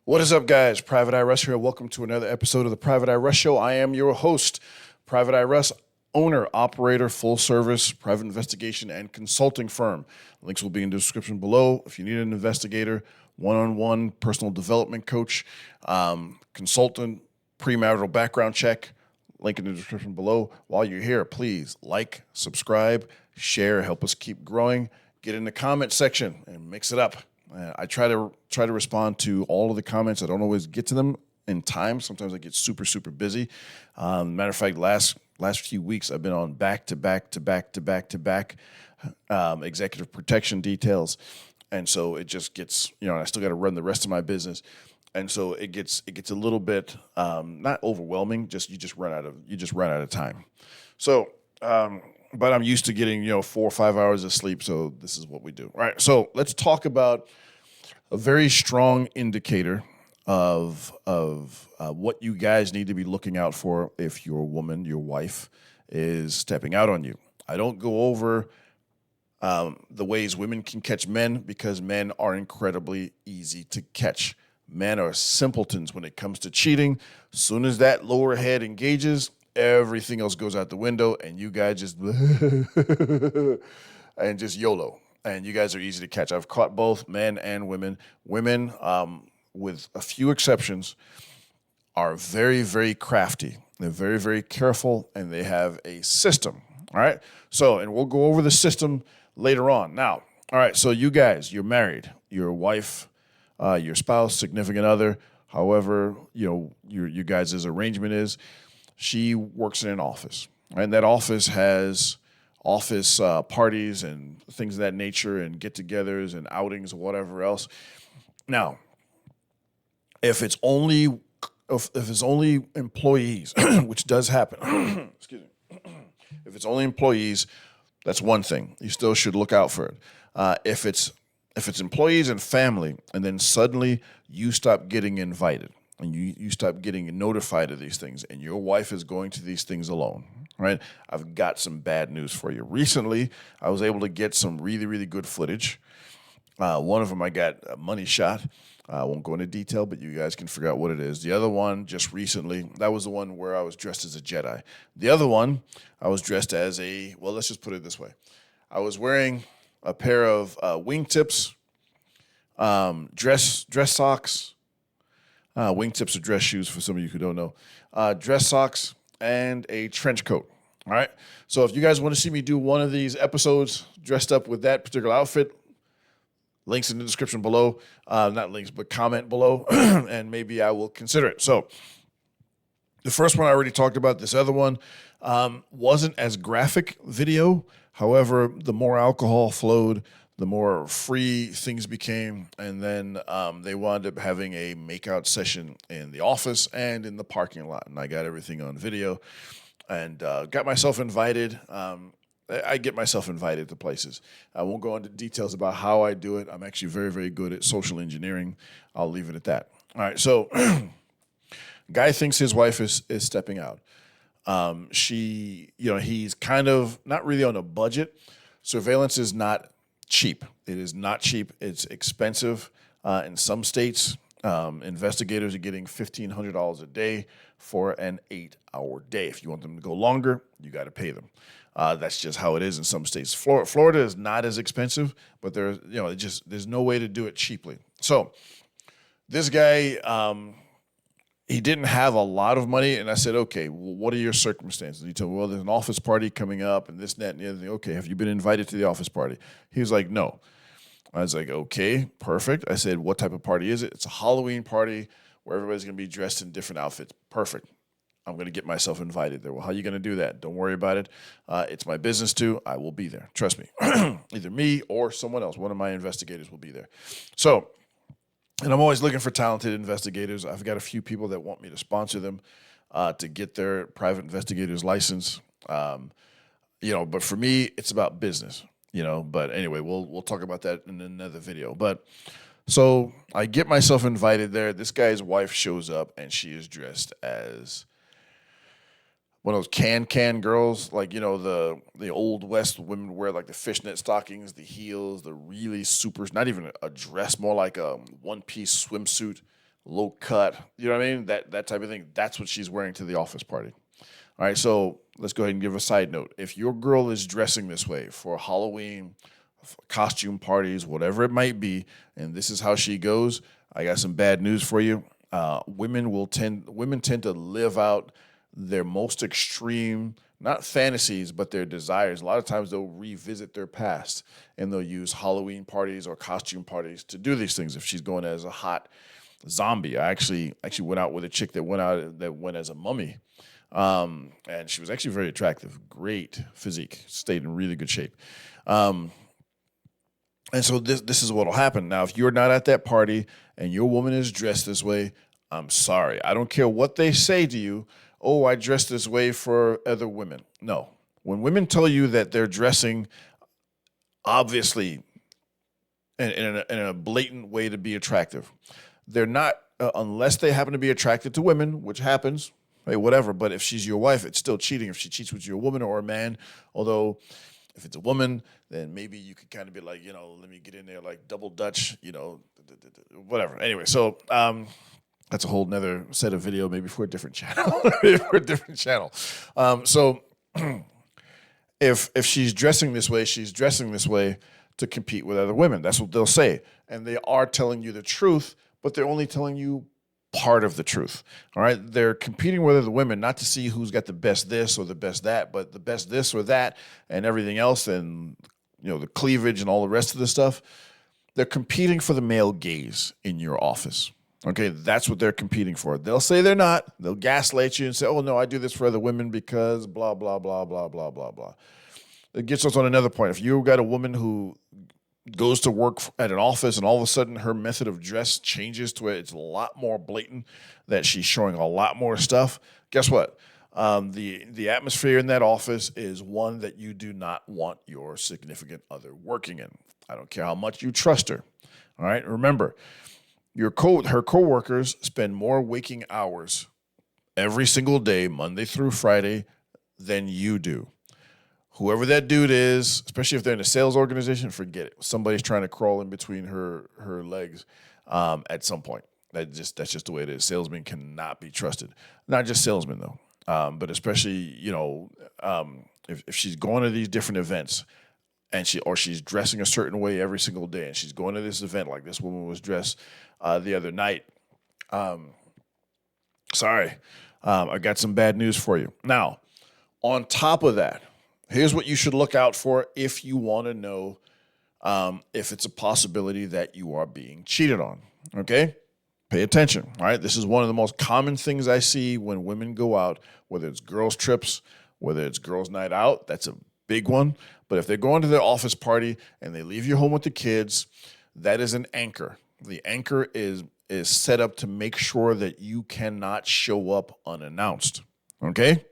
What is up, guys? Private Eye Russ here. Welcome to another episode of the Private Eye Russ Show. I am your host, Private Eye Russ, owner, operator, full service, private investigation, and consulting firm. Links will be in the description below. If you need an investigator, one-on-one personal development coach, consultant, premarital background check, link in the description below. While you're here, please like, subscribe, share, help us keep growing. Get in the comment section and mix it up. I try to respond to all of the comments. I don't always get to them in time. Sometimes I get super busy. Matter of fact, last few weeks I've been on back to back executive protection details, and so it just gets I still got to run the rest of my business, and so it gets a little bit not overwhelming. You just run out of time. So. But I'm used to getting 4 or 5 hours of sleep, so this is what we do. All right, so let's talk about a very strong indicator of what you guys need to be looking out for if your woman, your wife, is stepping out on you. I don't go over the ways women can catch men because men are incredibly easy to catch. Men are simpletons when it comes to cheating. As soon as that lower head engages, everything else goes out the window, and you guys just and just YOLO. And you guys are easy to catch. I've caught both men and women. Women, with a few exceptions, are very crafty. They're very careful, and they have a system. All right. So, and we'll go over the system later on. Now, all right. So, you guys, you're married. Your wife, your spouse, significant other, however, you guys' arrangement is. She works in an office, right? And that office has office parties and things of that nature and get-togethers and outings or whatever else. Now, if it's only employees, which does happen, excuse me, if it's only employees, that's one thing. You still should look out for it. If it's employees and family, and then suddenly you stop getting invited, and you stop getting notified of these things, and your wife is going to these things alone, right? I've got some bad news for you. Recently, I was able to get some really good footage. One of them I got a money shot. I won't go into detail, but you guys can figure out what it is. The other one, just recently, that was the one where I was dressed as a Jedi. The other one, I was dressed as let's just put it this way. I was wearing a pair of wingtips, dress socks. Wingtips are dress shoes for some of you who don't know. Dress socks and a trench coat. All right. So if you guys want to see me do one of these episodes dressed up with that particular outfit, links in the description below. Not links, but comment below, and maybe I will consider it. So the first one I already talked about. This other one wasn't as graphic video. However, the more alcohol flowed, the more free things became, and then they wound up having a makeout session in the office and in the parking lot, and I got everything on video and got myself invited. I get myself invited to places. I won't go into details about how I do it. I'm actually very good at social engineering. I'll leave it at that. All right, so guy thinks his wife is stepping out. He's kind of not really on a budget. Surveillance is not cheap. It is not cheap. It's expensive. In some states, investigators are getting $1,500 a day for an 8-hour day. If you want them to go longer, you got to pay them. That's just how it is in some states. Florida is not as expensive, but there's no way to do it cheaply. So this guy, he didn't have a lot of money, and I said, okay, well, what are your circumstances? And he told me, well, there's an office party coming up, and this, and that, and the other thing. Okay, have you been invited to the office party? He was like, no. I was like, okay, perfect. I said, what type of party is it? It's a Halloween party where everybody's going to be dressed in different outfits. Perfect. I'm going to get myself invited there. Well, how are you going to do that? Don't worry about it. It's my business too. I will be there. Trust me. Either me or someone else. One of my investigators will be there. So, and I'm always looking for talented investigators. I've got a few people that want me to sponsor them to get their private investigator's license. But for me, it's about business. But anyway, we'll talk about that in another video. But so I get myself invited there. This guy's wife shows up, and she is dressed as one of those can girls, like, the old West women wear, like the fishnet stockings, the heels, the really super, not even a dress, more like a one-piece swimsuit, low cut, you know what I mean? That type of thing. That's what she's wearing to the office party. All right, so let's go ahead and give a side note. If your girl is dressing this way for Halloween, for costume parties, whatever it might be, and this is how she goes, I got some bad news for you. Women tend to live out their most extreme, not fantasies, but their desires. A lot of times they'll revisit their past and they'll use Halloween parties or costume parties to do these things. If she's going as a hot zombie, I actually went out with a chick that went as a mummy, and she was actually very attractive, great physique, stayed in really good shape. And so this is what will happen. Now, if you're not at that party and your woman is dressed this way, I'm sorry. I don't care what they say to you. Oh, I dress this way for other women. No. When women tell you that they're dressing obviously in a blatant way to be attractive, they're not, unless they happen to be attracted to women, which happens, hey, whatever. But if she's your wife, it's still cheating if she cheats with you, a woman or a man. Although if it's a woman, then maybe you could kind of be like, let me get in there like double Dutch, whatever. Anyway, so that's a whole nother set of video, maybe for a different channel. So if she's dressing this way, she's dressing this way to compete with other women. That's what they'll say. And they are telling you the truth, but they're only telling you part of the truth. All right. They're competing with other women, not to see who's got the best this or the best that, but the best this or that and everything else, and the cleavage and all the rest of the stuff. They're competing for the male gaze in your office. Okay, that's what they're competing for. They'll say they're not. They'll gaslight you and say, oh, no, I do this for other women because blah, blah, blah, blah, blah, blah, blah. It gets us on another point. If you got a woman who goes to work at an office and all of a sudden her method of dress changes to where it's a lot more blatant, that she's showing a lot more stuff, guess what? The atmosphere in that office is one that you do not want your significant other working in. I don't care how much you trust her. All right, remember, her coworkers spend more waking hours every single day, Monday through Friday, than you do. Whoever that dude is, especially if they're in a sales organization, forget it. Somebody's trying to crawl in between her legs at some point. That's just the way it is. Salesmen cannot be trusted. Not just salesmen though, but especially if she's going to these different events and she's dressing a certain way every single day, and she's going to this event like this woman was dressed the other night. Sorry, I got some bad news for you. Now, on top of that, here's what you should look out for if you want to know if it's a possibility that you are being cheated on. Okay? Pay attention. All right? This is one of the most common things I see when women go out, whether it's girls' trips, whether it's girls' night out. That's a big one. But if they're going to their office party and they leave you home with the kids, that is an anchor. The anchor is set up to make sure that you cannot show up unannounced. Okay?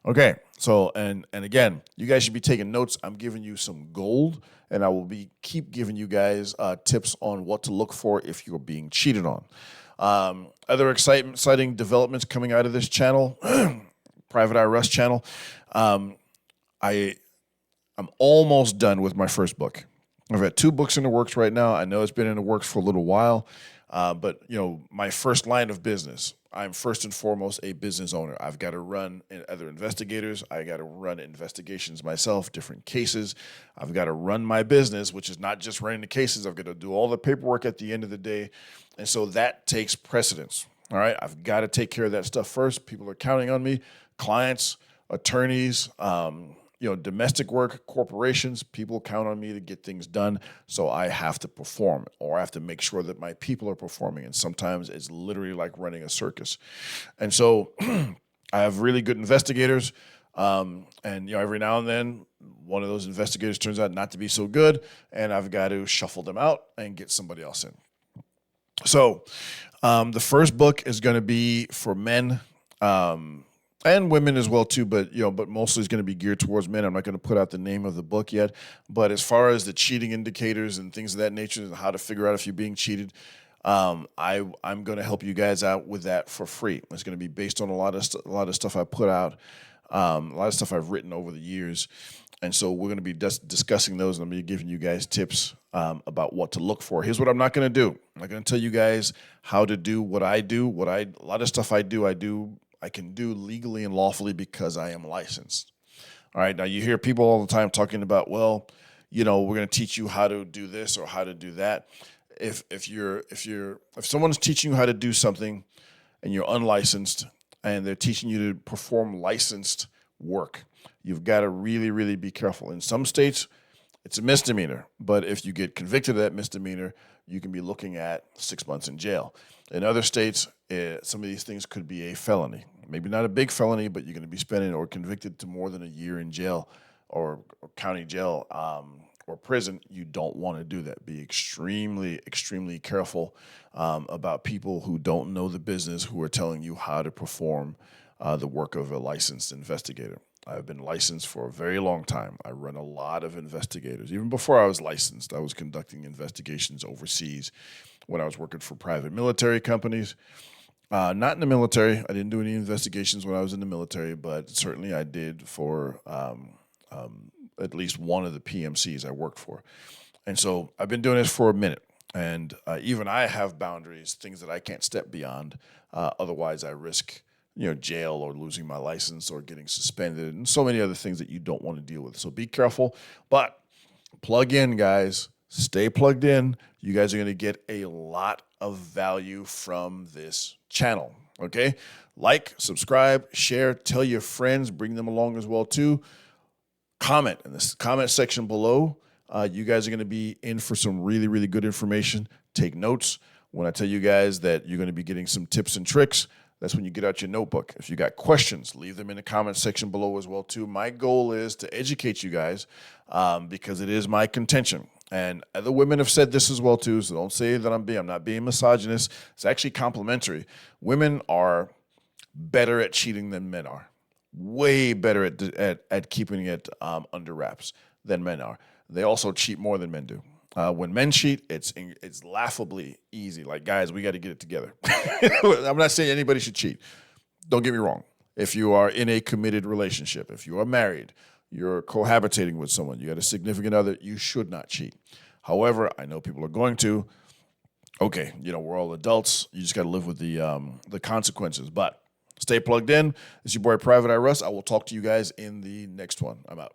Okay, so and again, you guys should be taking notes. I'm giving you some gold, and I will keep giving you guys tips on what to look for if you're being cheated on. Other exciting developments coming out of this channel, Private Eye Russ channel. I'm almost done with my first book. I've got 2 books in the works right now. I know it's been in the works for a little while, but my first line of business, I'm first and foremost a business owner. I've got to run other investigators. I got to run investigations myself, different cases. I've got to run my business, which is not just running the cases. I've got to do all the paperwork at the end of the day. And so that takes precedence. All right. I've got to take care of that stuff first. People are counting on me, clients, attorneys, domestic work, corporations, people count on me to get things done. So I have to perform, or I have to make sure that my people are performing. And sometimes it's literally like running a circus. And so I have really good investigators. And every now and then one of those investigators turns out not to be so good, and I've got to shuffle them out and get somebody else in. So the first book is going to be for men, and women as well too, but mostly it's going to be geared towards men. I'm not going to put out the name of the book yet, but as far as the cheating indicators and things of that nature and how to figure out if you're being cheated, I'm going to help you guys out with that for free. It's going to be based on a lot of stuff I put out A lot of stuff I've written over the years. And so we're going to be discussing those, and I'm going to be giving you guys tips about what to look for. Here's what I'm not going to do. I'm not going to tell you guys how to do what I do. A lot of stuff I can do legally and lawfully because I am licensed. All right. Now you hear people all the time talking about, well, we're going to teach you how to do this or how to do that. If someone's teaching you how to do something and you're unlicensed and they're teaching you to perform licensed work, you've got to really, really be careful. In some states, it's a misdemeanor, but if you get convicted of that misdemeanor, you can be looking at 6 months in jail. In other states, some of these things could be a felony. Maybe not a big felony, but you're going to be spending or convicted to more than a year in jail or county jail or prison. You don't want to do that. Be extremely, extremely careful about people who don't know the business, who are telling you how to perform the work of a licensed investigator. I've been licensed for a very long time. I run a lot of investigators. Even before I was licensed, I was conducting investigations overseas when I was working for private military companies. Not in the military. I didn't do any investigations when I was in the military, but certainly I did for at least one of the PMCs I worked for. And so I've been doing this for a minute. And even I have boundaries, things that I can't step beyond. Otherwise, I risk jail or losing my license or getting suspended and so many other things that you don't want to deal with. So be careful, but plug in, guys. Stay plugged in. You guys are going to get a lot of value from this channel, okay? Like, subscribe, share, tell your friends, bring them along as well too. Comment in the comment section below. You guys are going to be in for some really, really good information. Take notes. When I tell you guys that you're going to be getting some tips and tricks, that's when you get out your notebook. If you got questions, leave them in the comment section below as well too. My goal is to educate you guys because it is my contention. And other women have said this as well too, so don't say that I'm not being misogynist. It's actually complimentary. Women are better at cheating than men are. Way better at keeping it under wraps than men are. They also cheat more than men do. When men cheat, it's laughably easy. Like, guys, we got to get it together. I'm not saying anybody should cheat. Don't get me wrong. If you are in a committed relationship, if you are married, you're cohabitating with someone, you got a significant other, you should not cheat. However, I know people are going to. Okay, we're all adults. You just got to live with the consequences. But stay plugged in. It's your boy, Private Eye Russ. I will talk to you guys in the next one. I'm out.